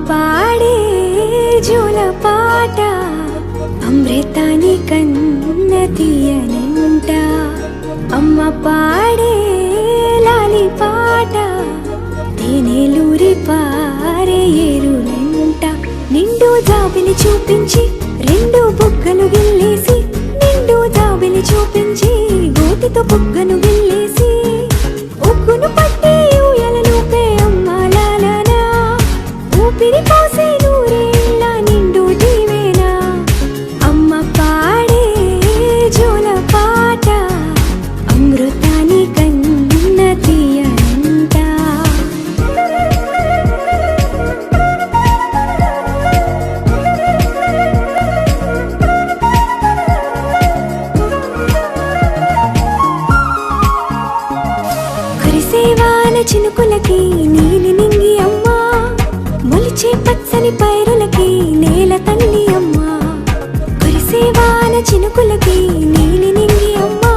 పాడే జోల పాట అమృతాని కన్న తీయనంట. అమ్మ పాడే లాలి పాట తేనెలూరి పారే ఏరులంట. నిండు జాబిలి చూపించి రెండు బుగ్గలు గిల్లేసి, నిండు జాబిలి చూపించి గోటితో బుగ్గను గిల్లేసి, ఉగ్గును పట్టి ఊయలనుపే అమ్మ లాలనా, ఊపిరి పోసే నూరేళ్ళ నిండు దీవెనా. అమ్మ పాడే జోల పాట అమృతాని కన్న తీయనంట. కురిసేవాన చినుకులకి నీలి నింగి అమ్మా, మొలిచే పచ్చని పైరులకి నేల తల్లి అమ్మా. కురిసేవాన చినుకులకి నీలి నింగి అమ్మా,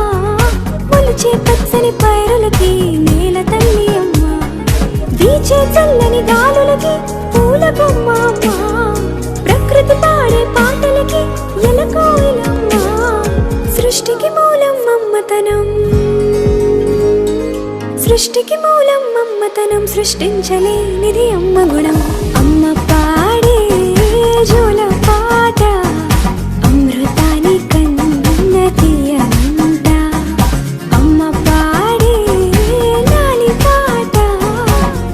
మొలిచే పచ్చని పైరులకి నేల తల్లి అమ్మా. వీచే చల్లని గాలులకి పూల బొమ్మ అమ్మా, ప్రకృతి పాడే పాటలకి ఎలకోయిలమ్మా. సృష్టికి మూలం మమ్మతనం, సృష్టికి మూలం మమ్మతనం, సృష్టించలేనిది అమ్మ గుణం. అమ్మ పాడే జోల పాట అమృతాని కన్న తీయనంట. అమ్మ పాడే లాలి పాట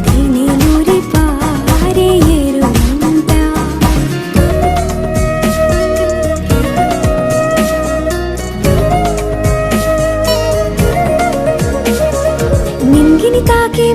తేనెలూరి పారే ఏరులంట. నింగిని తాకే